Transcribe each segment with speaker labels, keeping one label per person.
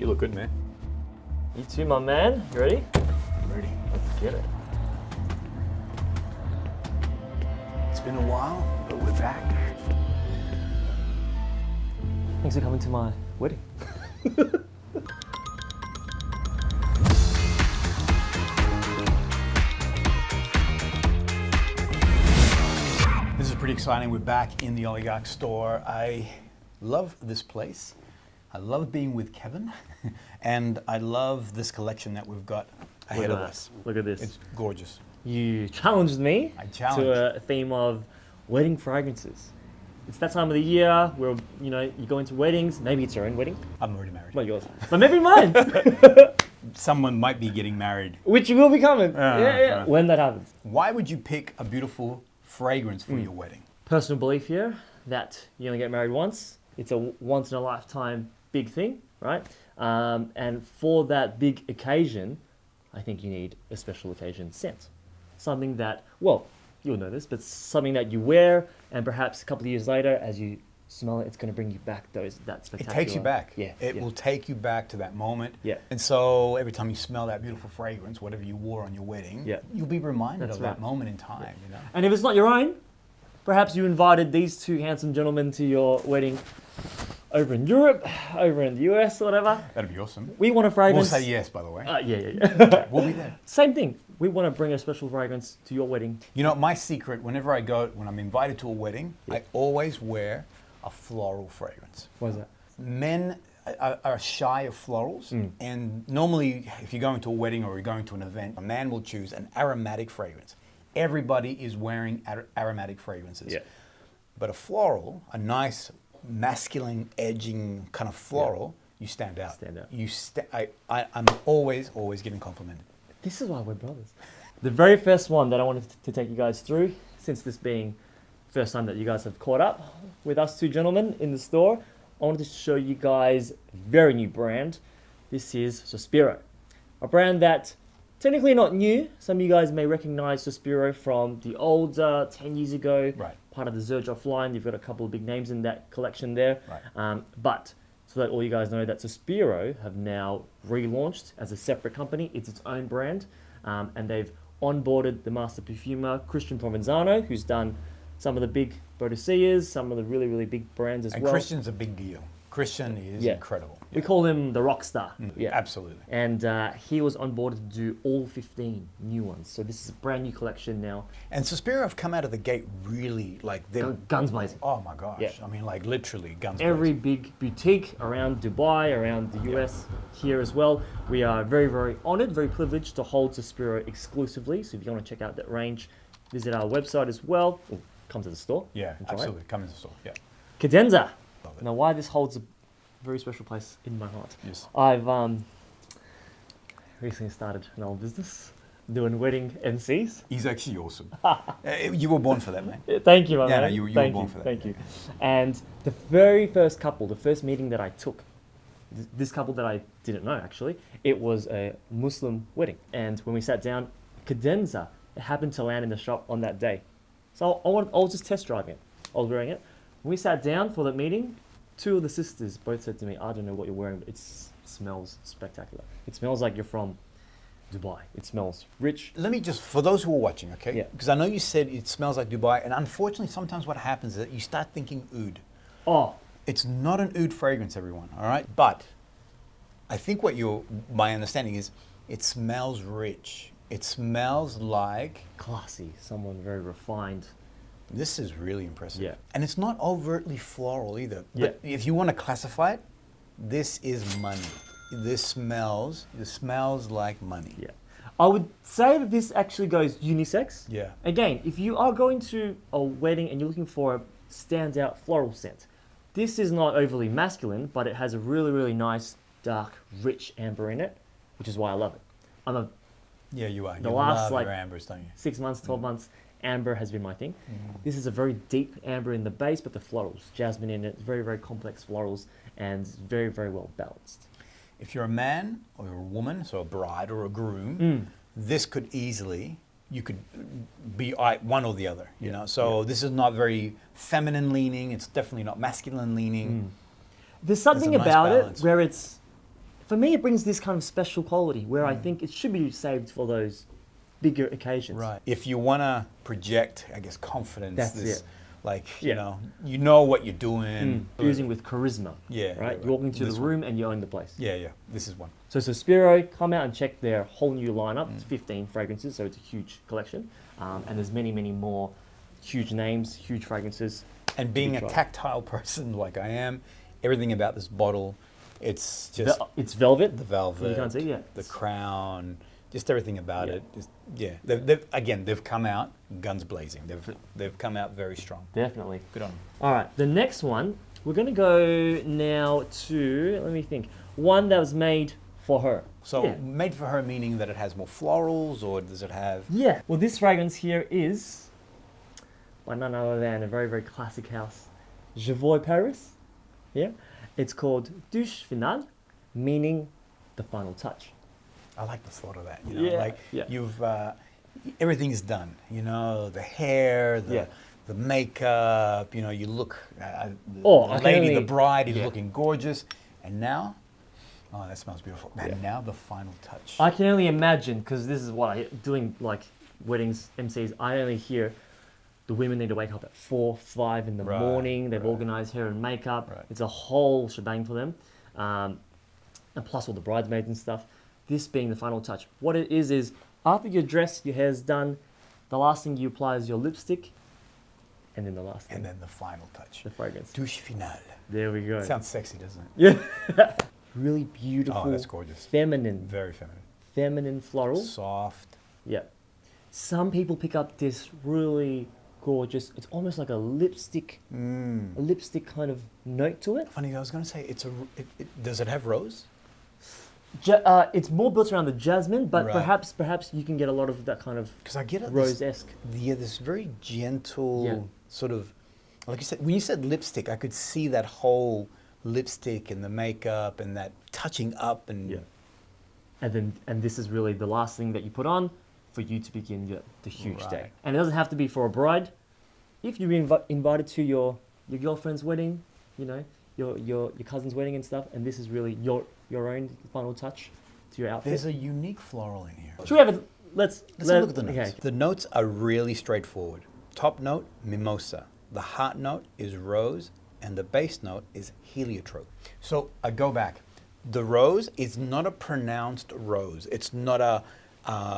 Speaker 1: You look good, man.
Speaker 2: You too, my man. You ready?
Speaker 1: I'm ready.
Speaker 2: Let's get it.
Speaker 1: It's been a while, but we're back.
Speaker 2: Thanks for coming to my wedding.
Speaker 1: This is pretty exciting. We're back in the Oligarch store. I love this place. I love being with Kevin. And I love this collection that we've got ahead of us.
Speaker 2: Look at this.
Speaker 1: It's gorgeous.
Speaker 2: You challenged me
Speaker 1: I challenged.
Speaker 2: to a theme of wedding fragrances. It's that time of the year where, you know, you go into weddings. Maybe it's your own wedding.
Speaker 1: I'm already married.
Speaker 2: Not yours. But maybe mine.
Speaker 1: Someone might be getting married.
Speaker 2: Which will be coming. Yeah. When that happens.
Speaker 1: Why would you pick a beautiful fragrance for your wedding?
Speaker 2: Personal belief here that you only get married once. It's a once in a lifetime big thing, right? And for that big occasion, I think you need a special occasion scent. Something that, well, you'll know this, but something that you wear and perhaps a couple of years later, as you smell it, it's going to bring you back that spectacular.
Speaker 1: It takes you back.
Speaker 2: Yeah.
Speaker 1: It will take you back to that moment.
Speaker 2: Yeah.
Speaker 1: And so every time you smell that beautiful fragrance, whatever you wore on your wedding, you'll be reminded of that moment in time. You know?
Speaker 2: And if it's not your own, perhaps you invited these two handsome gentlemen to your wedding over in Europe, over in the US, or whatever.
Speaker 1: That'd be awesome.
Speaker 2: We want a fragrance.
Speaker 1: We'll say yes, by the way.
Speaker 2: Yeah.
Speaker 1: We'll be there.
Speaker 2: Same thing. We want to bring a special fragrance to your wedding.
Speaker 1: You know, my secret, whenever I go, when I'm invited to a wedding, I always wear a floral fragrance.
Speaker 2: What is that?
Speaker 1: Men are shy of florals, and normally if you're going to a wedding or you're going to an event, a man will choose an aromatic fragrance. Everybody is wearing aromatic fragrances.
Speaker 2: Yeah.
Speaker 1: But a floral, a nice masculine edging kind of floral, you stand out. I'm always getting complimented.
Speaker 2: This is why we're brothers. The very first one that I wanted to take you guys through, since this being the first time that you guys have caught up with us two gentlemen in the store, I wanted to show you guys a very new brand. This is SOSPIRO, a brand that technically not new. Some of you guys may recognize SOSPIRO from the old 10 years ago, part of the Xerjoff line. You've got a couple of big names in that collection there. But so that all you guys know that SOSPIRO have now relaunched as a separate company. It's its own brand. And they've onboarded the master perfumer, Christian Provenzano, who's done some of the big BOADICEAs, some of the really, really big brands as well.
Speaker 1: And Christian's a big deal. Christian is incredible.
Speaker 2: We call him the rock star.
Speaker 1: Absolutely.
Speaker 2: And he was onboarded to do all 15 new ones. So this is a brand new collection now.
Speaker 1: And SOSPIRO have come out of the gate really like they're
Speaker 2: guns blazing.
Speaker 1: Oh my gosh. I mean, like literally guns
Speaker 2: Every
Speaker 1: blazing.
Speaker 2: big boutique around Dubai, around the US, here as well. We are very, very honored, very privileged to hold SOSPIRO exclusively. So if you want to check out that range, visit our website as well. Or come to the store.
Speaker 1: Yeah, absolutely. Come to the store. Yeah.
Speaker 2: CADENZA. Now, why this holds a very special place in my heart.
Speaker 1: Yes.
Speaker 2: I've recently started an old business doing wedding MCs.
Speaker 1: He's actually awesome. You were born for that, man.
Speaker 2: Thank you, my man.
Speaker 1: No, you were born for that.
Speaker 2: Thank you. And the very first couple, the first meeting that I took, this couple that I didn't know actually, it was a Muslim wedding. And when we sat down, CADENZA, it happened to land in the shop on that day. So I was just test driving it. I was wearing it. When we sat down for that meeting, two of the sisters both said to me, I don't know what you're wearing, but it smells spectacular. It smells like you're from Dubai. It smells rich.
Speaker 1: Let me just, for those who are watching, okay?
Speaker 2: Yeah.
Speaker 1: Because I know you said it smells like Dubai, and unfortunately sometimes what happens is that you start thinking oud.
Speaker 2: Oh.
Speaker 1: It's not an oud fragrance, everyone, all right? But I think my understanding is it smells rich. It smells like...
Speaker 2: classy, someone very refined.
Speaker 1: This is really impressive.
Speaker 2: Yeah.
Speaker 1: And it's not overtly floral either. But if you want to classify it, this is money. This smells like money.
Speaker 2: Yeah. I would say that this actually goes unisex.
Speaker 1: Yeah.
Speaker 2: Again, if you are going to a wedding and you're looking for a standout floral scent, this is not overly masculine, but it has a really, really nice, dark, rich amber in it, which is why I love it.
Speaker 1: Yeah, you are.
Speaker 2: The
Speaker 1: you
Speaker 2: last
Speaker 1: love your ambers, don't you?
Speaker 2: 6 months, 12 months, amber has been my thing. This is a very deep amber in the base, but the florals, jasmine in it, very, very complex florals, and very, very well balanced.
Speaker 1: If you're a man or a woman, so a bride or a groom, this could easily, you could be one or the other, you know? So this is not very feminine leaning, it's definitely not masculine leaning.
Speaker 2: There's something
Speaker 1: There's a nice
Speaker 2: about
Speaker 1: balance.
Speaker 2: it where it's, for me, it brings this kind of special quality where I think it should be saved for those bigger occasions.
Speaker 1: Right. If you want to project, I guess, confidence,
Speaker 2: That's it.
Speaker 1: like,
Speaker 2: Yeah.
Speaker 1: you know what you're doing.
Speaker 2: Oozing with charisma.
Speaker 1: Yeah.
Speaker 2: Right? You walk into the room and you own the place.
Speaker 1: Yeah. This is one.
Speaker 2: So SOSPIRO, come out and check their whole new lineup. It's 15 fragrances, so it's a huge collection. And there's many, many more huge names, huge fragrances.
Speaker 1: And being a tactile person like I am, everything about this bottle, it's just...
Speaker 2: It's velvet.
Speaker 1: The velvet.
Speaker 2: You can't see, yeah.
Speaker 1: The crown, just everything about it. Just, they've come out guns blazing. They've come out very strong.
Speaker 2: Definitely.
Speaker 1: Good on them.
Speaker 2: All right, the next one, we're going to go now to, let me think, one that was made for her.
Speaker 1: So made for her meaning that it has more florals, or does it have...
Speaker 2: Yeah, well, this fragrance here is by none other than a very, very classic house, JOVOY Paris. Yeah, it's called Touche Finale, meaning the final touch.
Speaker 1: I like the thought of that. Like
Speaker 2: yeah.
Speaker 1: you've everything is done. The hair, the makeup. You look. The bride is looking gorgeous, and now, oh, that smells beautiful. And now the final touch.
Speaker 2: I can only imagine, because this is what I doing, like weddings, MCs. I only hear the women need to wake up at 4, 5 in the morning. They've organized hair and makeup. Right. It's a whole shebang for them, and plus all the bridesmaids and stuff. This being the final touch. What it is after your dress, your hair's done, the last thing you apply is your lipstick, and then the last thing.
Speaker 1: And then the final touch.
Speaker 2: The fragrance.
Speaker 1: Touche finale.
Speaker 2: There we go.
Speaker 1: Sounds sexy, doesn't it?
Speaker 2: Yeah. Really beautiful.
Speaker 1: Oh, that's gorgeous.
Speaker 2: Feminine.
Speaker 1: Very feminine.
Speaker 2: Feminine floral.
Speaker 1: Soft.
Speaker 2: Yeah. Some people pick up this really gorgeous, it's almost like a lipstick kind of note to it.
Speaker 1: Funny, I was going to say, does it have rose?
Speaker 2: It's more built around the jasmine, but perhaps you can get a lot of that kind of rose-esque.
Speaker 1: This very gentle sort of, like you said, when you said lipstick, I could see that whole lipstick and the makeup and that touching up and
Speaker 2: and this is really the last thing that you put on for you to begin the huge day. And it doesn't have to be for a bride. If you're invited to your girlfriend's wedding, your cousin's wedding and stuff, and this is really your own final touch to your outfit.
Speaker 1: There's a unique floral in here.
Speaker 2: Should we have let's
Speaker 1: look at the notes.
Speaker 2: Okay.
Speaker 1: The notes are really straightforward. Top note, mimosa. The heart note is rose, and the base note is heliotrope. So I go back. The rose is not a pronounced rose. It's not a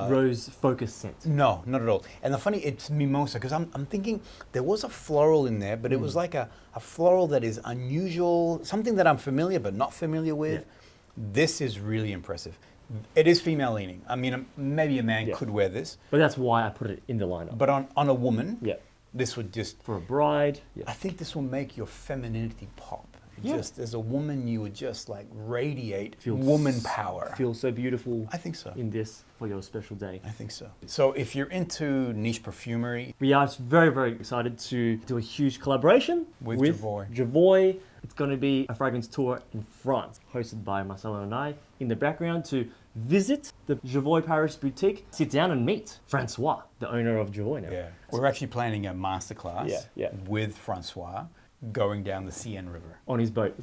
Speaker 2: rose focused scent.
Speaker 1: No, not at all. And the funny, it's mimosa, because I'm thinking there was a floral in there, but it was like a floral that is unusual, something that I'm familiar but not familiar with. Yeah. This is really impressive. It is female leaning. I mean, maybe a man could wear this.
Speaker 2: But that's why I put it in the lineup.
Speaker 1: But on a woman, this would just...
Speaker 2: For a bride.
Speaker 1: I think this will make your femininity pop. Just as a woman, you would just like radiate woman power.
Speaker 2: Feel so beautiful.
Speaker 1: I think so.
Speaker 2: In this for your special day.
Speaker 1: I think so. So if you're into niche perfumery,
Speaker 2: we are very, very excited to do a huge collaboration
Speaker 1: with JOVOY.
Speaker 2: JOVOY. It's going to be a fragrance tour in France, hosted by Marcelo and I. In the background, to visit the JOVOY Paris boutique, sit down and meet Francois, the owner of JOVOY now.
Speaker 1: Yeah, we're actually planning a masterclass with Francois, going down the Seine River.
Speaker 2: On his boat.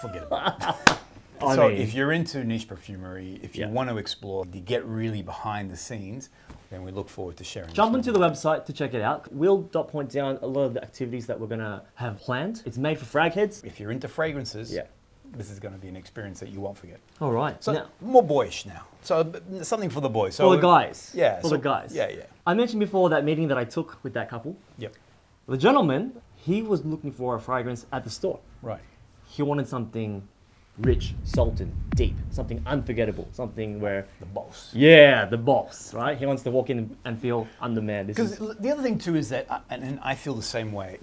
Speaker 1: Forget about it. So if you're into niche perfumery, if you want to explore, to get really behind the scenes, then we look forward to sharing.
Speaker 2: Jump into the website to check it out. We'll point down a lot of the activities that we're going to have planned. It's made for frag heads.
Speaker 1: If you're into fragrances, this is going to be an experience that you won't forget.
Speaker 2: All right.
Speaker 1: So now, more boyish now. So something for the boys. So
Speaker 2: for the guys.
Speaker 1: Yeah.
Speaker 2: For the guys.
Speaker 1: Yeah.
Speaker 2: I mentioned before that meeting that I took with that couple.
Speaker 1: Yep.
Speaker 2: The gentleman, he was looking for a fragrance at the store.
Speaker 1: Right.
Speaker 2: He wanted something rich, salted, deep, something unforgettable, something where...
Speaker 1: The boss.
Speaker 2: Yeah, the boss, right? He wants to walk in and feel undermanned.
Speaker 1: Because the other thing too is that, and I feel the same way,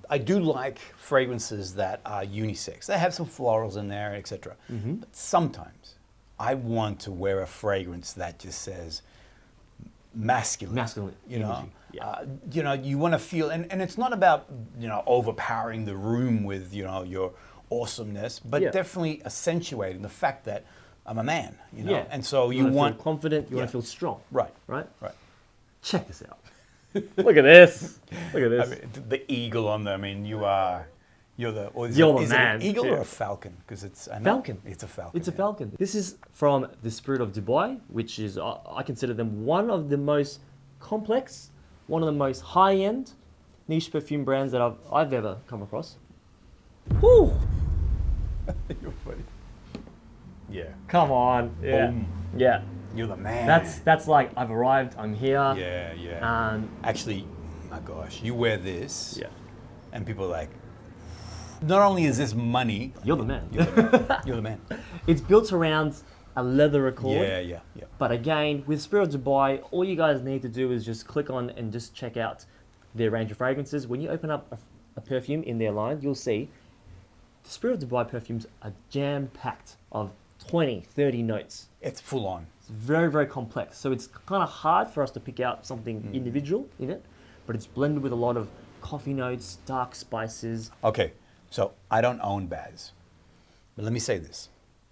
Speaker 1: I do like fragrances that are unisex. They have some florals in there, etc. But sometimes I want to wear a fragrance that just says masculine.
Speaker 2: Masculine.
Speaker 1: You know? You want to feel, and it's not about, overpowering the room with, your awesomeness, but definitely accentuating the fact that I'm a man, and so you want
Speaker 2: feel confident, you want to feel strong.
Speaker 1: Right.
Speaker 2: Check this out. Look at this. Look at this.
Speaker 1: I mean, the eagle on them. I mean, you are You're the, or is,
Speaker 2: You're
Speaker 1: it,
Speaker 2: the
Speaker 1: is
Speaker 2: man.
Speaker 1: it an eagle
Speaker 2: Yeah.
Speaker 1: or a falcon? Because it's I know
Speaker 2: Falcon.
Speaker 1: It's a falcon.
Speaker 2: It's a
Speaker 1: yeah.
Speaker 2: falcon. This is from the Spirit of Dubai, which is, I consider them one of the most complex, one of the most high-end niche perfume brands that I've ever come across. Whew!
Speaker 1: You're funny. Yeah.
Speaker 2: Come on. Yeah.
Speaker 1: Boom.
Speaker 2: Yeah.
Speaker 1: You're the man.
Speaker 2: That's like, I've arrived, I'm here.
Speaker 1: Yeah, yeah. Actually, my gosh, you wear this,
Speaker 2: Yeah.
Speaker 1: and people are like, not only is this money,
Speaker 2: You're the man.
Speaker 1: You're the man. You're the man.
Speaker 2: It's built around a leather accord.
Speaker 1: Yeah, yeah, yeah.
Speaker 2: But again, with Spirit of Dubai, all you guys need to do is just click on and just check out their range of fragrances. When you open up a perfume in their line, you'll see the Spirit of Dubai perfumes are jam-packed of 20, 30 notes.
Speaker 1: It's full on.
Speaker 2: It's very, very complex. So it's kind of hard for us to pick out something individual in it, but it's blended with a lot of coffee notes, dark spices.
Speaker 1: Okay, so I don't own Baz, but let me say this.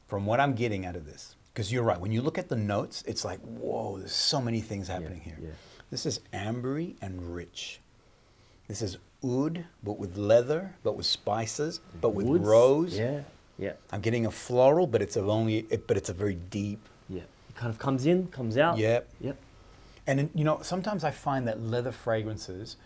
Speaker 1: From what I'm getting out of this, because you're right, when you look at the notes, it's like, whoa, there's so many things happening here.
Speaker 2: yeah.
Speaker 1: This is ambery and rich. This is oud, but with leather, but with spices, but with
Speaker 2: Woods.
Speaker 1: rose.
Speaker 2: Yeah, yeah,
Speaker 1: I'm getting a floral, but it's a very deep.
Speaker 2: yeah. It kind of comes in, comes out.
Speaker 1: Yep.
Speaker 2: Yep.
Speaker 1: And you know, sometimes I find that leather fragrances,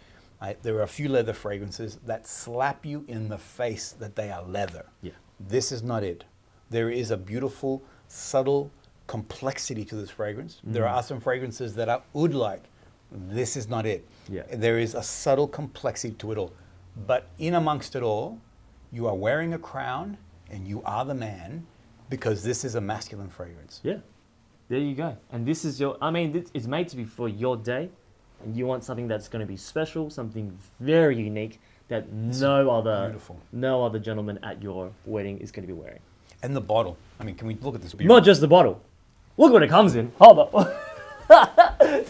Speaker 1: there are a few leather fragrances that slap you in the face that they are leather.
Speaker 2: Yeah.
Speaker 1: This is not it. There is a beautiful, subtle complexity to this fragrance. There are some fragrances that are oud-like. This is not it.
Speaker 2: Yeah.
Speaker 1: There is a subtle complexity to it all. But in amongst it all, you are wearing a crown and you are the man because this is a masculine fragrance.
Speaker 2: Yeah, there you go. And this is it's made to be for your day, and you want something that's going to be special, something very unique that no other gentleman at your wedding is going to be wearing.
Speaker 1: And the bottle. I mean, can we look at this beautiful?
Speaker 2: Not just the bottle. Look what it comes in. Hold up.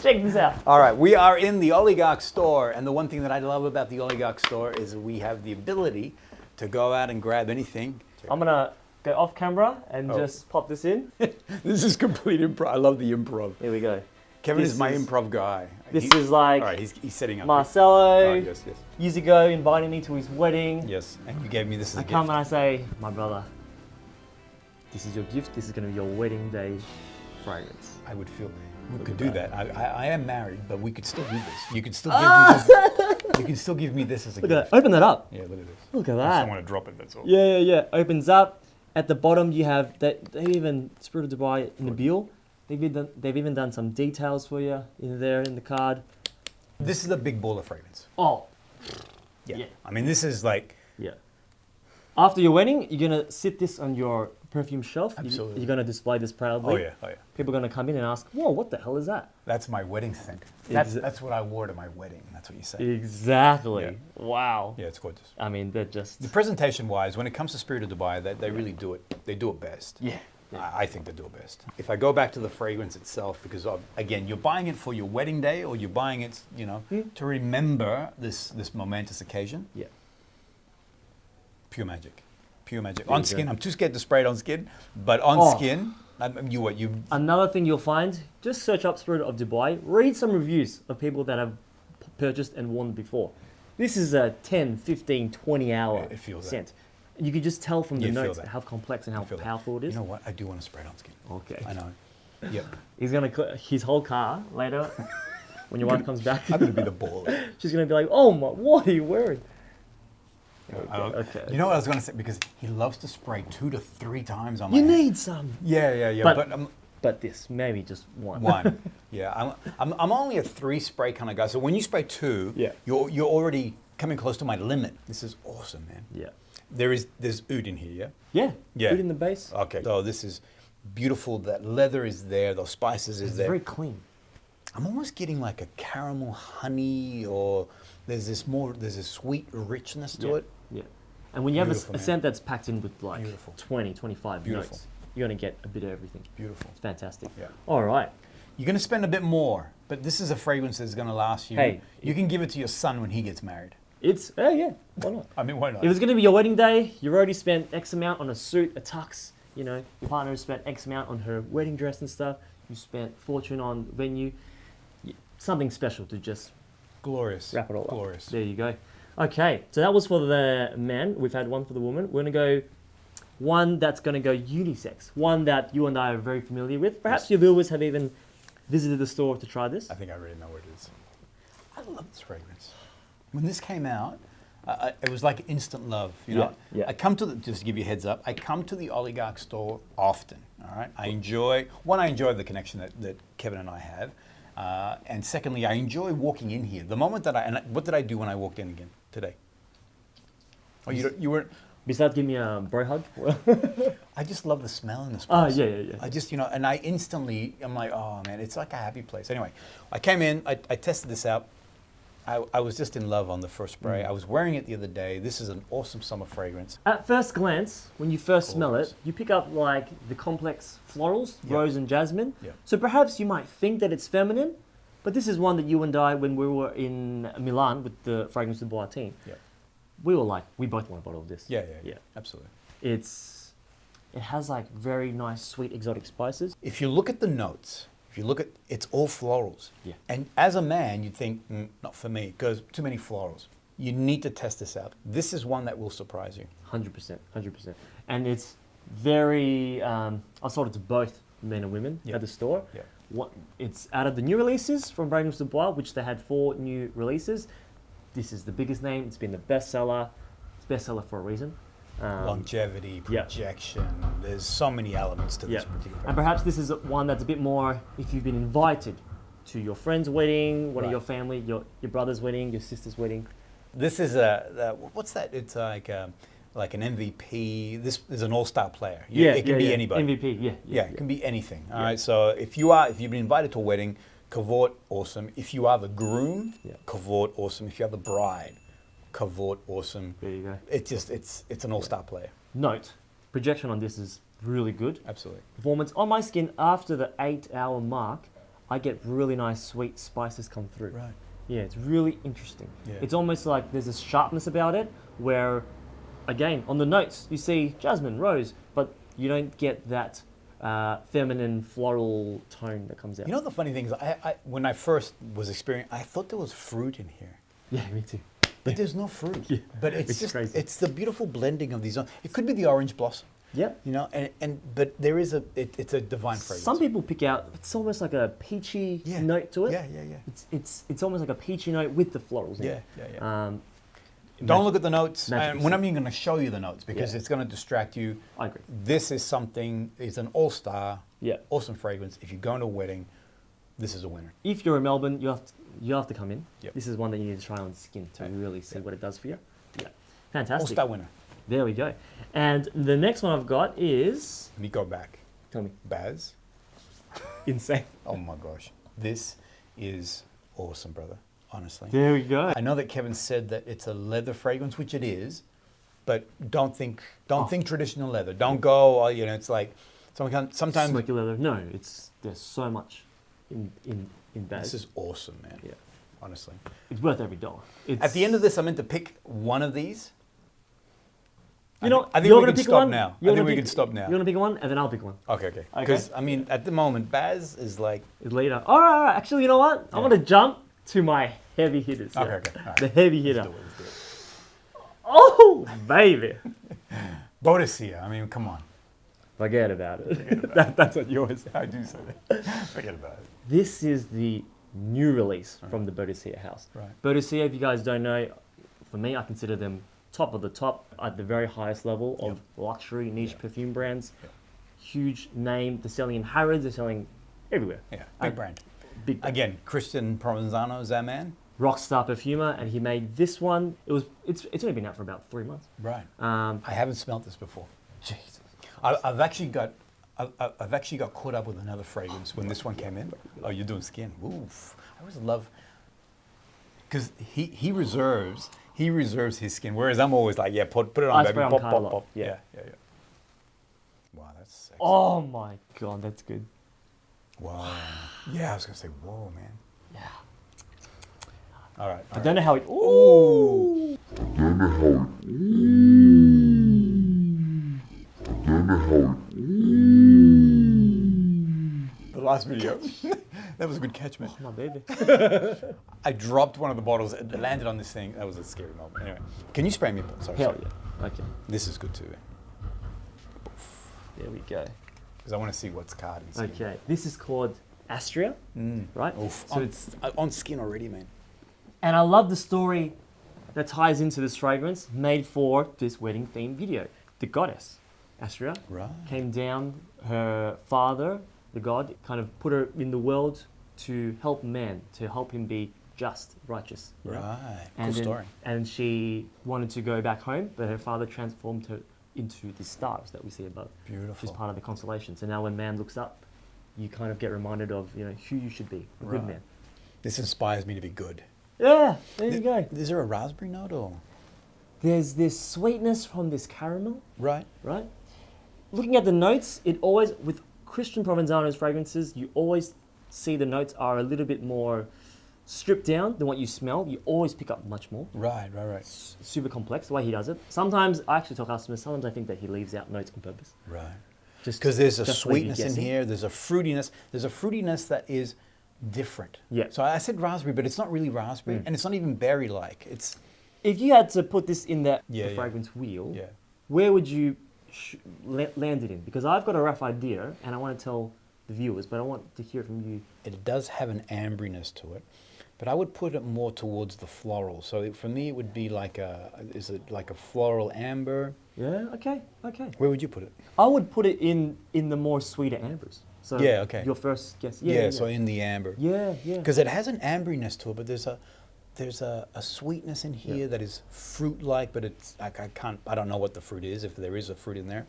Speaker 2: Check this out.
Speaker 1: All right, we are in the Oligarch store, and the one thing that I love about the Oligarch store is we have the ability to go out and grab anything.
Speaker 2: I'm going to go off camera and
Speaker 1: Oh.
Speaker 2: just pop this in.
Speaker 1: This is complete improv. I love the improv.
Speaker 2: Here we go.
Speaker 1: Kevin
Speaker 2: This
Speaker 1: is my
Speaker 2: is-
Speaker 1: improv guy.
Speaker 2: This is like
Speaker 1: all right. He's setting up.
Speaker 2: Marcelo,
Speaker 1: Oh, yes, yes,
Speaker 2: years ago, invited me to his wedding.
Speaker 1: yes. And you gave me this as a
Speaker 2: I
Speaker 1: gift.
Speaker 2: come and I say, my brother, this is your gift. This is going to be your wedding day fragrance.
Speaker 1: I would feel we
Speaker 2: Look
Speaker 1: could
Speaker 2: at
Speaker 1: do
Speaker 2: that.
Speaker 1: that. I am married, but we could still do this. You could still give me this. You can still give me this as a
Speaker 2: Look at
Speaker 1: gift.
Speaker 2: that. Open that up.
Speaker 1: Yeah, look at this.
Speaker 2: Look at
Speaker 1: I just
Speaker 2: that.
Speaker 1: don't want to drop it. That's all.
Speaker 2: Yeah, yeah, yeah. Opens up. At the bottom, you have they even Spirit of Dubai in the bill. They've even done some details for you in there in the card.
Speaker 1: This is a big baller fragrance.
Speaker 2: Oh,
Speaker 1: Yeah.
Speaker 2: Yeah.
Speaker 1: I mean, this is like.
Speaker 2: yeah. After your wedding, you're gonna sit this on your perfume shelf.
Speaker 1: Absolutely.
Speaker 2: You're gonna display this proudly.
Speaker 1: Oh yeah. Oh yeah.
Speaker 2: People are gonna come in and ask, "Whoa, what the hell is that?"
Speaker 1: That's my wedding scent.
Speaker 2: Exa-
Speaker 1: That's what I wore to my wedding. That's what you say.
Speaker 2: Exactly.
Speaker 1: Yeah.
Speaker 2: Wow.
Speaker 1: Yeah, it's gorgeous.
Speaker 2: I mean, they're just.
Speaker 1: The presentation-wise, when it comes to Spirit of Dubai, they really do it. They do it best.
Speaker 2: Yeah. Yeah.
Speaker 1: I think they do it best. If I go back to the fragrance itself, because again, you're buying it for your wedding day, or you're buying it, to remember this momentous occasion.
Speaker 2: Yeah.
Speaker 1: Pure magic. Pure magic.
Speaker 2: There
Speaker 1: On
Speaker 2: you
Speaker 1: skin,
Speaker 2: go.
Speaker 1: I'm too scared to spray it on skin, but on
Speaker 2: Oh.
Speaker 1: skin, you
Speaker 2: Another thing you'll find, just search up Spirit of Dubai, read some reviews of people that have purchased and worn before. This is a 10, 15, 20 hour
Speaker 1: It feels that.
Speaker 2: scent. You can just tell from the
Speaker 1: You feel
Speaker 2: notes
Speaker 1: that.
Speaker 2: how complex and how
Speaker 1: I feel that.
Speaker 2: powerful it is.
Speaker 1: You know what? I do want to spray it on skin.
Speaker 2: Okay.
Speaker 1: I know. Yep.
Speaker 2: He's going to his whole car later when your wife comes back.
Speaker 1: I'm going to be the baller.
Speaker 2: She's going to be like, "Oh my, what are you wearing?"
Speaker 1: Okay.
Speaker 2: okay.
Speaker 1: You know what I was going to say? Because he loves to spray 2 to 3 times on my
Speaker 2: You
Speaker 1: hand.
Speaker 2: need some.
Speaker 1: Yeah.
Speaker 2: But-
Speaker 1: But,
Speaker 2: But this, maybe just one.
Speaker 1: one. Yeah. I'm only a 3 spray kind of guy. So when you spray 2,
Speaker 2: Yeah.
Speaker 1: you're already coming close to my limit. This is awesome, man.
Speaker 2: Yeah.
Speaker 1: There's oud in here, yeah?
Speaker 2: Yeah.
Speaker 1: Yeah.
Speaker 2: Put in the base.
Speaker 1: Okay. So this is beautiful. That leather is there. Those spices is
Speaker 2: It's
Speaker 1: there.
Speaker 2: very clean.
Speaker 1: I'm almost getting like a caramel honey, or there's this sweet richness to
Speaker 2: yeah.
Speaker 1: it.
Speaker 2: Yeah. And when you have
Speaker 1: Beautiful,
Speaker 2: a
Speaker 1: man.
Speaker 2: scent that's packed in with like
Speaker 1: Beautiful.
Speaker 2: 20, 25
Speaker 1: Beautiful.
Speaker 2: notes, you're going to get a bit of everything.
Speaker 1: Beautiful.
Speaker 2: It's fantastic.
Speaker 1: Yeah.
Speaker 2: All right.
Speaker 1: You're going to spend a bit more, but this is a fragrance that's going to last you.
Speaker 2: Hey.
Speaker 1: You can give it to your son when he gets married.
Speaker 2: It's, yeah, why not?
Speaker 1: I mean, why not?
Speaker 2: If it's going to be your wedding day, you've already spent X amount on a suit, a tux, your partner has spent X amount on her wedding dress and stuff, you spent fortune on venue, something special to just
Speaker 1: Glorious.
Speaker 2: wrap it all
Speaker 1: Glorious.
Speaker 2: up. There you go. Okay, so that was for the man. We've had one for the woman. We're gonna go one that's gonna go unisex. One that you and I are very familiar with. Perhaps your viewers have even visited the store to try this.
Speaker 1: I think I already know what it is. I love this fragrance. When this came out, it was like instant love, you know?
Speaker 2: Yeah.
Speaker 1: I come to just to give you a heads up, I come to the Oligarch store often, all right? I enjoy the connection that Kevin and I have. And secondly, I enjoy walking in here. The moment that what did I do when I walked in again today? Oh, you weren't?
Speaker 2: Besides giving me a bro hug.
Speaker 1: I just love the smell in this
Speaker 2: Oh,
Speaker 1: place.
Speaker 2: yeah.
Speaker 1: I just, and I instantly, I'm like, oh man, it's like a happy place. Anyway, I came in, I tested this out. I was just in love on the first spray. I was wearing it the other day. This is an awesome summer fragrance.
Speaker 2: At first glance, when you first smell it, you pick up like the complex florals, rose and jasmine.
Speaker 1: Yeah.
Speaker 2: So perhaps you might think that it's feminine, but this is one that you and I, when we were in Milan with the Fragrance de Bois team, we were like, we both want a bottle of this.
Speaker 1: Yeah, absolutely.
Speaker 2: It has like very nice, sweet, exotic spices.
Speaker 1: If you look at the notes, it's all florals.
Speaker 2: Yeah.
Speaker 1: And as a man, you'd think, not for me, because too many florals. You need to test this out. This is one that will surprise you.
Speaker 2: 100%. And it's very, I sold it to both men and women at the store. Yeah. It's out of the new releases from Fragrance de Bois, which they had 4 new releases. This is the biggest name. It's been the bestseller. It's bestseller for a reason.
Speaker 1: Longevity, projection. There's so many elements to this particular.
Speaker 2: And perhaps this is one that's a bit more if you've been invited to your friend's wedding, one of your family, your brother's wedding, your sister's wedding.
Speaker 1: This is what's that? It's like an MVP. This is an all-star player. It can be anybody.
Speaker 2: MVP.
Speaker 1: It can be anything. All right. So if you've been invited to a wedding, CAVORT, awesome. If you are the groom, CAVORT, awesome. If you are the bride, CAVORT, awesome.
Speaker 2: There you go.
Speaker 1: It's an all-star player.
Speaker 2: Note, projection on this is really good.
Speaker 1: Absolutely.
Speaker 2: Performance on my skin after the 8-hour mark, I get really nice sweet spices come through.
Speaker 1: Right.
Speaker 2: Yeah, it's really interesting.
Speaker 1: Yeah.
Speaker 2: It's almost like there's a sharpness about it where, again, on the notes, you see jasmine, rose, but you don't get that feminine floral tone that comes out.
Speaker 1: You know the funny thing is, when I first was experiencing, I thought there was fruit in here.
Speaker 2: Yeah, me too.
Speaker 1: But there's no fruit. Yeah. But it's just
Speaker 2: crazy.
Speaker 1: It's the beautiful blending of these. It could be the orange blossom.
Speaker 2: Yep.
Speaker 1: You know, but there is it's a divine fragrance.
Speaker 2: Some people pick out, it's almost like a peachy note to it.
Speaker 1: Yeah.
Speaker 2: It's almost like a peachy note with the florals in it.
Speaker 1: Yeah. Don't look at the notes. And we're not even going to show you the notes because it's going to distract you.
Speaker 2: I agree.
Speaker 1: This is something, it's an all-star, awesome fragrance. If you're going to a wedding, this is a winner.
Speaker 2: If you're in Melbourne, you have to come in.
Speaker 1: Yep.
Speaker 2: This is one that you need to try on skin to really see what it does for you. Yeah. Fantastic.
Speaker 1: All-star winner.
Speaker 2: There we go. And the next one I've got is...
Speaker 1: Let me go back.
Speaker 2: Tell me.
Speaker 1: Baz.
Speaker 2: Insane.
Speaker 1: Oh my gosh. This is awesome, brother. Honestly.
Speaker 2: There we go.
Speaker 1: I know that Kevin said that it's a leather fragrance, which it is, but don't think traditional leather. Don't go, it's like sometimes
Speaker 2: smoky leather. No, there's so much in Baz.
Speaker 1: This is awesome, man.
Speaker 2: Yeah.
Speaker 1: Honestly.
Speaker 2: It's worth every dollar.
Speaker 1: At the end of this, I'm meant to pick one of these.
Speaker 2: I think
Speaker 1: we can stop now. You want
Speaker 2: to pick one, and then I'll pick one.
Speaker 1: Okay. Because, at the moment, Baz is like...
Speaker 2: It's later. All right. Actually, you know what? I want to jump to my heavy hitters.
Speaker 1: Okay. All right.
Speaker 2: The heavy hitter.
Speaker 1: Let's do it.
Speaker 2: Oh, baby.
Speaker 1: BOADICEA. Come on.
Speaker 2: Forget about it. That's what you always say.
Speaker 1: I do say that. Forget about it.
Speaker 2: This is the new release from the BOADICEA house.
Speaker 1: Right.
Speaker 2: BOADICEA, if you guys don't know, for me, I consider them top of the top at the very highest level of luxury niche perfume brands. Yep. Huge name. They're selling in Harrods. They're selling everywhere.
Speaker 1: Yeah, big brand.
Speaker 2: Big brand.
Speaker 1: Again, Christian Provenzano is that man.
Speaker 2: Rockstar perfumer, and he made this one. It's only been out for about 3 months.
Speaker 1: Right. I haven't smelled this before.
Speaker 2: Jesus.
Speaker 1: I've actually got caught up with another fragrance when this one came in. Oh, you're doing skin. Oof. I always love because he reserves his skin, whereas I'm always like, put it on, baby. Pop. Yeah. Wow, that's sexy.
Speaker 2: Oh my God, that's good.
Speaker 1: Wow. Yeah, I was gonna say, whoa, man.
Speaker 2: Yeah.
Speaker 1: All right.
Speaker 2: I don't know how it. Ooh.
Speaker 1: The last video. That was a good catch, man.
Speaker 2: Oh, my baby.
Speaker 1: I dropped one of the bottles. It landed on this thing. That was a scary moment. Anyway, can you spray me? Sorry.
Speaker 2: Hell
Speaker 1: sorry.
Speaker 2: yeah. Okay.
Speaker 1: This is good too.
Speaker 2: There we go.
Speaker 1: Because I want to see what's card in skin.
Speaker 2: Okay. This is called ASTREA, right?
Speaker 1: Oof.
Speaker 2: So it's,
Speaker 1: on skin already, man.
Speaker 2: and I love the story that ties into this fragrance made for this wedding themed video. The goddess, ASTREA,
Speaker 1: Right.
Speaker 2: came down. Her father, the god, kind of put her in the world to help man, to help him be just, righteous. you know?
Speaker 1: Right.
Speaker 2: And
Speaker 1: Cool story.
Speaker 2: And she wanted to go back home, but her father transformed her into the stars that we see above, which is
Speaker 1: Beautiful.
Speaker 2: part of the constellation. So now when man looks up, you kind of get reminded of, you know, who you should be, a good
Speaker 1: Right.
Speaker 2: man.
Speaker 1: This inspires me to be good.
Speaker 2: Yeah, there you go.
Speaker 1: Is there a raspberry note or?
Speaker 2: There's this sweetness from this caramel,
Speaker 1: Right.
Speaker 2: right? Looking at the notes, it always, with Christian Provenzano's fragrances, you always see the notes are a little bit more stripped down than what you smell. You always pick up much more.
Speaker 1: Right.
Speaker 2: Super complex, the way he does it. Sometimes, I actually tell customers, sometimes I think that he leaves out notes on purpose.
Speaker 1: Right.
Speaker 2: Just
Speaker 1: Because there's a
Speaker 2: just to leave you
Speaker 1: sweetness in
Speaker 2: guessing.
Speaker 1: here. There's a fruitiness. There's a fruitiness that is different.
Speaker 2: Yeah.
Speaker 1: So I said raspberry, but it's not really raspberry, and it's not even berry-like. It's
Speaker 2: If you had to put this in the
Speaker 1: Yeah.
Speaker 2: fragrance wheel,
Speaker 1: yeah.
Speaker 2: where would you land it in? Because I've got a rough idea, and I want to tell the viewers, but I want to hear from you.
Speaker 1: It does have an ambriness to it, but I would put it more towards the floral. So for me, it would be like is it like a floral amber?
Speaker 2: Yeah, okay.
Speaker 1: Where would you put it?
Speaker 2: I would put it in the more sweeter ambers. So
Speaker 1: Yeah, okay.
Speaker 2: Your first guess.
Speaker 1: Yeah, so in the amber.
Speaker 2: Yeah.
Speaker 1: Because it has an ambriness to it, but there's a sweetness in here that is fruit-like, but it's I don't know what the fruit is, if there is a fruit in there.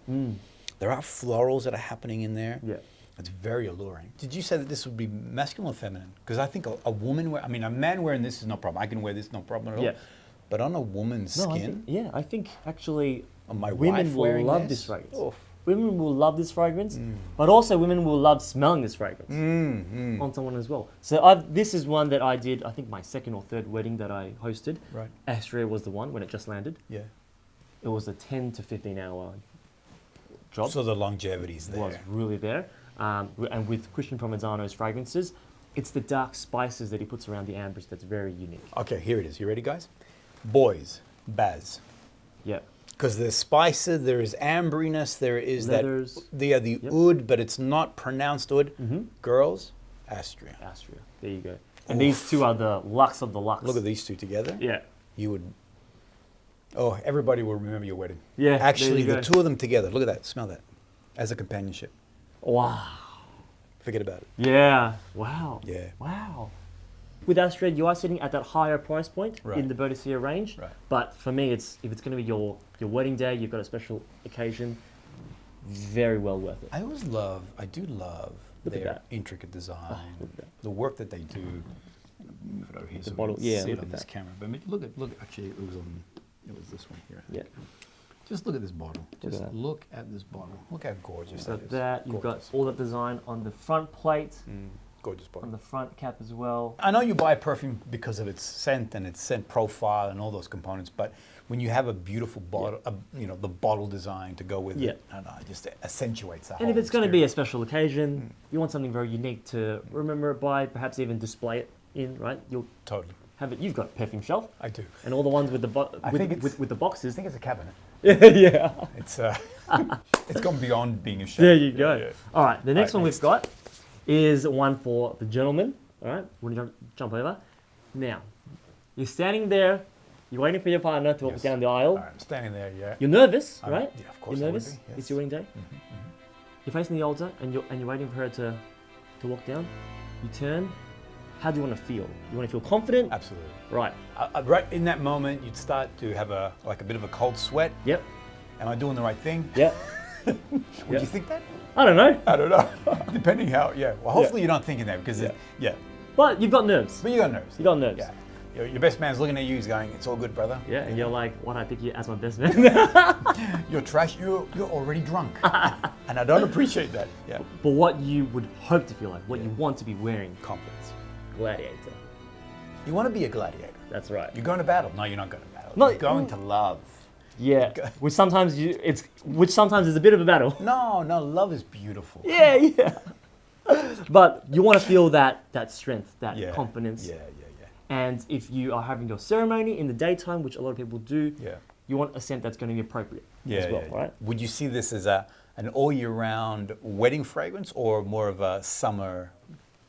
Speaker 1: There are florals that are happening in there.
Speaker 2: Yeah.
Speaker 1: It's very alluring. Did you say that this would be masculine or feminine? Because I think a woman, a man wearing this is no problem. I can wear this, no problem at all.
Speaker 2: Yeah.
Speaker 1: But on a woman's skin,
Speaker 2: I think actually
Speaker 1: on my
Speaker 2: women
Speaker 1: wife
Speaker 2: will
Speaker 1: wearing
Speaker 2: love this fragrance.
Speaker 1: Oof.
Speaker 2: Women will love this fragrance, but also women will love smelling this fragrance
Speaker 1: Mm.
Speaker 2: on someone as well. So this is one that I did, I think my second or third wedding that I hosted.
Speaker 1: Right.
Speaker 2: ASTREA was the one when it just landed.
Speaker 1: Yeah.
Speaker 2: It was a 10 to 15 hour job.
Speaker 1: So the longevity's there.
Speaker 2: Was really there. And with Christian Provenzano's fragrances, it's the dark spices that he puts around the ambers that's very unique.
Speaker 1: Okay, here it is. You ready, guys? BOIS, Baz.
Speaker 2: Yeah.
Speaker 1: Because there's spices, there is ambriness, there is
Speaker 2: Leathers.
Speaker 1: the oud, but it's not pronounced oud. Girls, ASTREA.
Speaker 2: ASTREA. There you go. And these two are the luxe of the luxe.
Speaker 1: Look at these two together.
Speaker 2: Yeah.
Speaker 1: You would. Oh, everybody will remember your wedding.
Speaker 2: Yeah.
Speaker 1: Actually,
Speaker 2: there
Speaker 1: the
Speaker 2: you go.
Speaker 1: two of them together. Look at that. Smell that. As a companionship.
Speaker 2: Wow.
Speaker 1: Forget about it.
Speaker 2: Yeah. Wow.
Speaker 1: Yeah.
Speaker 2: Wow. With ASTREA, you are sitting at that higher price point
Speaker 1: Right.
Speaker 2: in the BOADICEA range.
Speaker 1: Right.
Speaker 2: But for me, if it's going to be your wedding day, you've got a special occasion, very well worth it.
Speaker 1: I do love
Speaker 2: Look at
Speaker 1: their
Speaker 2: that.
Speaker 1: intricate design.
Speaker 2: look at that.
Speaker 1: The work that they do. Move it over here
Speaker 2: The
Speaker 1: so
Speaker 2: bottle-
Speaker 1: we can
Speaker 2: yeah,
Speaker 1: see
Speaker 2: look
Speaker 1: it on
Speaker 2: at
Speaker 1: this
Speaker 2: that.
Speaker 1: camera. But look, actually, it was this one here.
Speaker 2: Yeah.
Speaker 1: Just look at this bottle.
Speaker 2: Look at
Speaker 1: Just
Speaker 2: that.
Speaker 1: look at this bottle. Look how gorgeous
Speaker 2: So
Speaker 1: that is.
Speaker 2: that you've got
Speaker 1: Gorgeous.
Speaker 2: all that design on the front plate,
Speaker 1: Gorgeous bottle.
Speaker 2: on the front cap as well.
Speaker 1: I know you buy a perfume because of its scent and its scent profile and all those components, but when you have a beautiful bottle, the bottle design to go with it, I don't know, it just accentuates that.
Speaker 2: And if it's going to be a special occasion, you want something very unique to remember it by, perhaps even display it in, right? You'll
Speaker 1: Totally.
Speaker 2: have it. You've got a perfume shelf,
Speaker 1: I do.
Speaker 2: and all the ones with the
Speaker 1: I think
Speaker 2: with the
Speaker 1: I
Speaker 2: boxes.
Speaker 1: think it's a cabinet.
Speaker 2: Yeah.
Speaker 1: It's it's gone beyond being a shelf.
Speaker 2: There you go.
Speaker 1: Yeah.
Speaker 2: All right, the next
Speaker 1: All
Speaker 2: one
Speaker 1: right,
Speaker 2: we've got is one for the gentleman. All right, want to jump over? Now, you're standing there, you're waiting for your partner to walk
Speaker 1: Yes.
Speaker 2: down the aisle.
Speaker 1: All right, I'm standing there, yeah.
Speaker 2: You're nervous,
Speaker 1: I'm-
Speaker 2: right?
Speaker 1: yeah, of course
Speaker 2: You're
Speaker 1: I would
Speaker 2: nervous.
Speaker 1: be, yes.
Speaker 2: It's your wedding day. You're facing the altar, and you're waiting for her to walk down. You turn. How do you want to feel? You want to feel confident?
Speaker 1: Absolutely.
Speaker 2: Right.
Speaker 1: Right in that moment, you'd start to have a bit of a cold sweat.
Speaker 2: Yep.
Speaker 1: Am I doing the right thing?
Speaker 2: Yep.
Speaker 1: Would you think that?
Speaker 2: I don't know,
Speaker 1: I don't know. Depending how, yeah. Well, hopefully you're not thinking that because,
Speaker 2: but you've got nerves.
Speaker 1: But you got nerves.
Speaker 2: You got nerves.
Speaker 1: Yeah. Your best man's looking at you, he's going, it's all good, brother.
Speaker 2: Yeah, and you're like, why don't I pick you as my best man?
Speaker 1: You're trash, you're already drunk. And I don't appreciate that. Yeah.
Speaker 2: But what you would hope to feel like, what you want to be wearing,
Speaker 1: Confidence.
Speaker 2: gladiator.
Speaker 1: You want to be a gladiator.
Speaker 2: That's right.
Speaker 1: You're going to battle. No, you're not going to battle.
Speaker 2: No,
Speaker 1: You're going to love.
Speaker 2: Yeah, which sometimes is a bit of a battle.
Speaker 1: No, love is beautiful.
Speaker 2: Yeah. But you want to feel that strength, that
Speaker 1: Yeah.
Speaker 2: confidence.
Speaker 1: Yeah.
Speaker 2: And if you are having your ceremony in the daytime, which a lot of people do,
Speaker 1: Yeah.
Speaker 2: you want a scent that's going to be appropriate as well, right?
Speaker 1: Would you see this as an all year round wedding fragrance or more of a summer?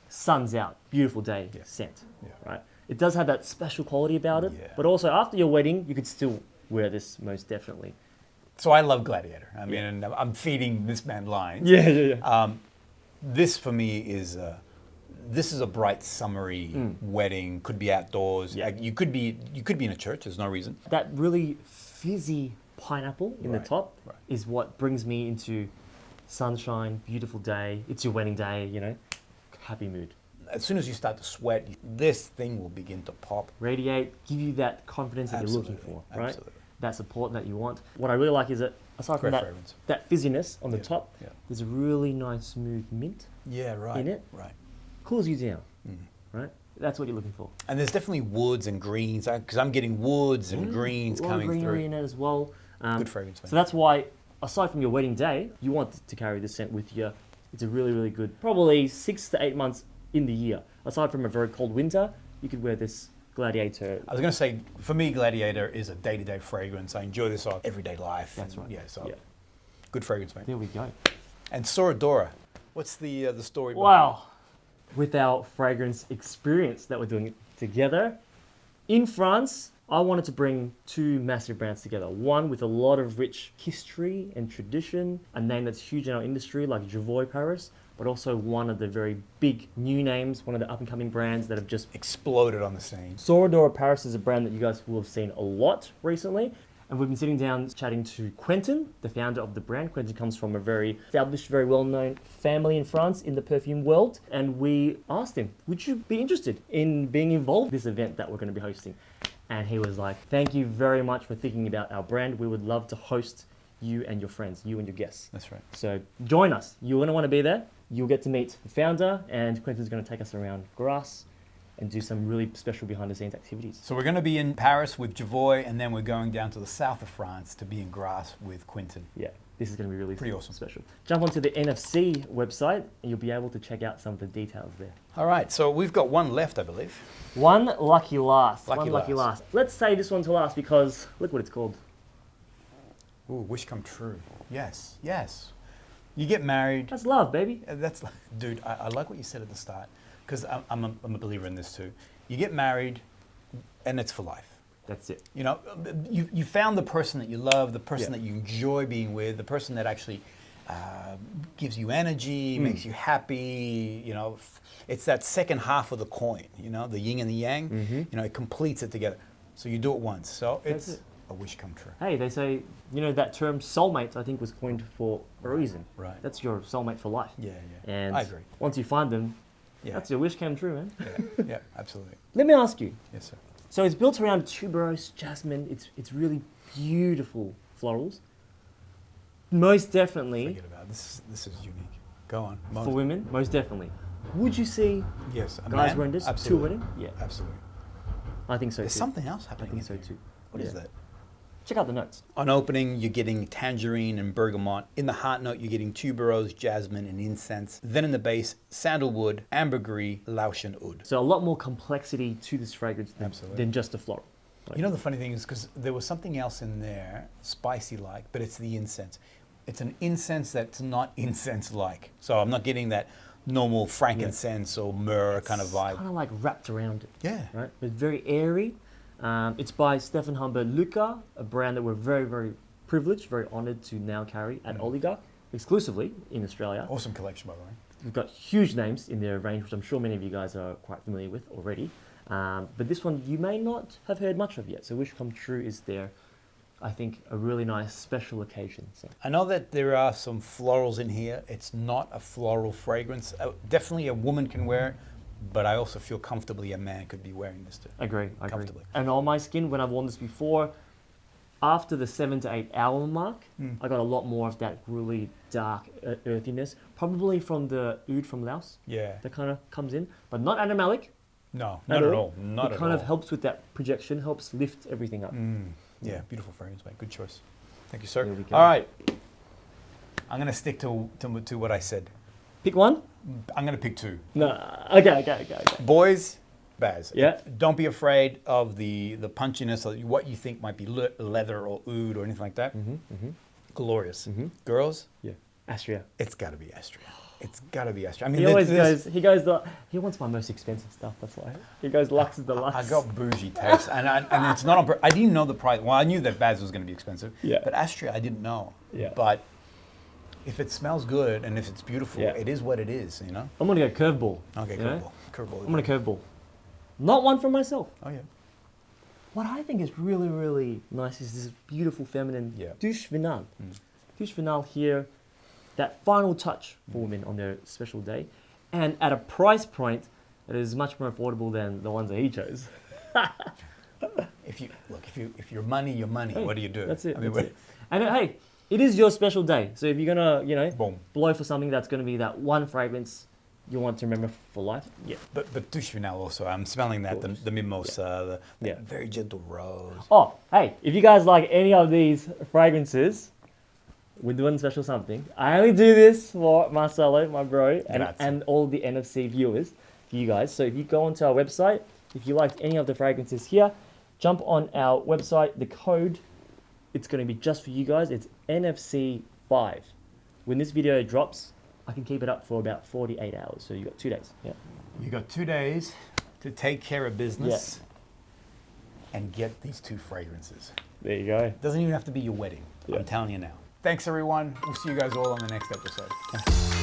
Speaker 2: Sun's out, beautiful day scent,
Speaker 1: Yeah.
Speaker 2: right? It does have that special quality about it,
Speaker 1: Yeah.
Speaker 2: but also after your wedding, you could still wear this most definitely.
Speaker 1: So I love Gladiator. I mean, and I'm feeding this man lines.
Speaker 2: Yeah.
Speaker 1: This for me is this is a bright, summery wedding. Could be outdoors.
Speaker 2: Yeah.
Speaker 1: You could be in a church. There's no reason.
Speaker 2: That really fizzy pineapple in the
Speaker 1: Right,
Speaker 2: top
Speaker 1: right.
Speaker 2: is what brings me into sunshine, beautiful day. It's your wedding day, you know, happy mood.
Speaker 1: As soon as you start to sweat, this thing will begin to pop.
Speaker 2: Radiate, give you that confidence that you're looking for, right?
Speaker 1: Absolutely.
Speaker 2: That support that you want. What I really like is that aside from
Speaker 1: Great
Speaker 2: that,
Speaker 1: fragrance.
Speaker 2: that fizziness on the
Speaker 1: Yeah,
Speaker 2: top,
Speaker 1: yeah.
Speaker 2: there's a really nice smooth mint.
Speaker 1: Yeah, right.
Speaker 2: In it?
Speaker 1: Right.
Speaker 2: Cools you down, right? That's what you're looking for.
Speaker 1: And there's definitely woods and greens because I'm getting woods and greens
Speaker 2: A lot of
Speaker 1: coming
Speaker 2: greenery
Speaker 1: through.
Speaker 2: in it as well.
Speaker 1: Good fragrance, man.
Speaker 2: So that's why, aside from your wedding day, you want to carry this scent with you. It's a really, really good, probably 6 to 8 months in the year. Aside from a very cold winter, you could wear this Gladiator.
Speaker 1: I was going to say, for me, Gladiator is a day-to-day fragrance. I enjoy this off everyday life.
Speaker 2: That's
Speaker 1: and
Speaker 2: right.
Speaker 1: Yeah, so
Speaker 2: Yeah.
Speaker 1: good fragrance, mate.
Speaker 2: There we go.
Speaker 1: And SORA DORA. What's the story?
Speaker 2: Wow. With our fragrance experience that we're doing together, in France, I wanted to bring two massive brands together. One with a lot of rich history and tradition, a name that's huge in our industry like JOVOY Paris, but also one of the very big new names, one of the up-and-coming brands that have just...
Speaker 1: Exploded on the scene.
Speaker 2: SORA DORA Paris is a brand that you guys will have seen a lot recently. And we've been sitting down chatting to Quentin, the founder of the brand. Quentin comes from a very established, very well-known family in France in the perfume world. And we asked him, would you be interested in being involved in this event that we're going to be hosting? And he was like, thank you very much for thinking about our brand. We would love to host you and your friends, you and your guests.
Speaker 1: That's right.
Speaker 2: So join us. You're going to want to be there. You'll get to meet the founder, and Quentin's going to take us around Grasse and do some really special behind-the-scenes activities.
Speaker 1: So we're going to be in Paris with JOVOY, and then we're going down to the south of France to be in Grasse with Quentin.
Speaker 2: Yeah, this is going to be really
Speaker 1: Pretty awesome.
Speaker 2: special. Jump onto the NFC website, and you'll be able to check out some of the details there.
Speaker 1: All right, so we've got one left, I believe.
Speaker 2: One lucky last.
Speaker 1: Lucky
Speaker 2: One lucky
Speaker 1: last.
Speaker 2: last. Let's say this one to last because look what it's called.
Speaker 1: Ooh, wish come true. Yes, yes. You get married.
Speaker 2: That's love, baby.
Speaker 1: That's, dude, I like what you said at the start, because I'm a believer in this too. You get married, and it's for life.
Speaker 2: That's it.
Speaker 1: You know, you found the person that you love, the person that you enjoy being with, the person that actually gives you energy, makes you happy. You know, it's that second half of the coin. You know, the yin and the yang. You know, it completes it together. So you do it once. So
Speaker 2: That's
Speaker 1: it's
Speaker 2: it.
Speaker 1: a wish come true.
Speaker 2: Hey, they say, you know, that term soulmate, I think, was coined for a reason.
Speaker 1: Right.
Speaker 2: That's your soulmate for life.
Speaker 1: Yeah, yeah.
Speaker 2: And
Speaker 1: I agree.
Speaker 2: once you find them,
Speaker 1: Yeah.
Speaker 2: that's your wish came true, man.
Speaker 1: Yeah, yeah, absolutely.
Speaker 2: Let me ask you.
Speaker 1: Yes, sir.
Speaker 2: So it's built around tuberose, jasmine. It's really beautiful florals. Most definitely
Speaker 1: Forget about it. This is unique. Go on.
Speaker 2: for women. Most definitely. Would you see
Speaker 1: Yes, a
Speaker 2: guys
Speaker 1: man?
Speaker 2: wearing this to a
Speaker 1: Absolutely.
Speaker 2: wedding? Yeah,
Speaker 1: Absolutely.
Speaker 2: I think so
Speaker 1: There's
Speaker 2: too.
Speaker 1: something else
Speaker 2: I
Speaker 1: happening.
Speaker 2: think so
Speaker 1: in here.
Speaker 2: too.
Speaker 1: What is
Speaker 2: Yeah.
Speaker 1: that?
Speaker 2: Check out the notes.
Speaker 1: On opening, you're getting tangerine and bergamot. In the heart note, you're getting tuberose, jasmine, and incense. Then in the base, sandalwood, ambergris, Laotian oud.
Speaker 2: So a lot more complexity to this fragrance
Speaker 1: Absolutely.
Speaker 2: than just a floral.
Speaker 1: You know, the funny thing is, because there was something else in there, spicy-like, but it's the incense. It's an incense that's not incense-like. So I'm not getting that normal frankincense or myrrh kind of vibe.
Speaker 2: Kind of like wrapped around it.
Speaker 1: Yeah.
Speaker 2: Right? It's very airy. It's by STEPHANE Humbert Luca, a brand that we're very, very privileged, very honored to now carry at Oligarch, exclusively in Australia.
Speaker 1: Awesome collection, by the way.
Speaker 2: We've got huge names in their range, which I'm sure many of you guys are quite familiar with already. But this one you may not have heard much of yet. So Wish Come True is there, I think, a really nice special occasion. So
Speaker 1: I know that there are some florals in here. It's not a floral fragrance. Definitely a woman can wear it, but I also feel comfortably a man could be wearing this too.
Speaker 2: I agree.
Speaker 1: Comfortably.
Speaker 2: And on my skin, when I've worn this before, after the 7 to 8 hour mark, I got a lot more of that really dark earthiness, probably from the oud from Laos
Speaker 1: Yeah.
Speaker 2: that kind of comes in, but not animalic.
Speaker 1: No, not at all. Not
Speaker 2: It
Speaker 1: at
Speaker 2: kind
Speaker 1: all.
Speaker 2: of helps with that projection, helps lift everything up.
Speaker 1: Yeah, beautiful fragrance, mate. Good choice. Thank you, sir.
Speaker 2: There we go.
Speaker 1: All right. I'm going to stick to what I said.
Speaker 2: Pick one?
Speaker 1: I'm going to pick two.
Speaker 2: No. Okay.
Speaker 1: Boys, Baz.
Speaker 2: Yeah.
Speaker 1: Don't be afraid of the punchiness of what you think might be leather or oud or anything like that. Glorious. Girls,
Speaker 2: Yeah. Astrea.
Speaker 1: it's got to be Astrea. It's got to be Astrea. I mean,
Speaker 2: He always goes, he wants my most expensive stuff, that's why. He goes Lux is the Lux.
Speaker 1: I got bougie taste, and it's not on I didn't know the price. Well, I knew that Baz was going to be expensive.
Speaker 2: Yeah.
Speaker 1: But Astrea, I didn't know.
Speaker 2: Yeah.
Speaker 1: But if it smells good and if it's beautiful,
Speaker 2: Yeah.
Speaker 1: it is what it is, you know?
Speaker 2: I'm going to go curveball.
Speaker 1: Okay,
Speaker 2: you know?
Speaker 1: curveball.
Speaker 2: I'm going to curveball. Not one for myself.
Speaker 1: Oh, yeah.
Speaker 2: What I think is really, really nice is this beautiful feminine douche finale. Douche finale here, that final touch for women on their special day, and at a price point that is much more affordable than the ones that he chose.
Speaker 1: If you're money, you're money.
Speaker 2: Hey,
Speaker 1: What do you do?
Speaker 2: That's it.
Speaker 1: I mean,
Speaker 2: That's it. And hey, it is your special day. So if you're gonna,
Speaker 1: Boom.
Speaker 2: blow for something that's gonna be that one fragrance you want to remember for life. Yeah.
Speaker 1: But douche finale also. I'm smelling that the mimosa, the
Speaker 2: Yeah.
Speaker 1: very gentle rose.
Speaker 2: Oh, hey, if you guys like any of these fragrances, we're doing special something. I only do this for Marcelo, my bro, and all the NFC viewers, for you guys. So if you go onto our website, if you liked any of the fragrances here, jump on our website. The code, it's going to be just for you guys. It's NFC5. When this video drops, I can keep it up for about 48 hours. So you got 2 days. Yeah.
Speaker 1: You got 2 days to take care of business and get these two fragrances.
Speaker 2: There you go.
Speaker 1: Doesn't even have to be your wedding.
Speaker 2: Yeah.
Speaker 1: I'm telling you now. Thanks, everyone. We'll see you guys all on the next episode.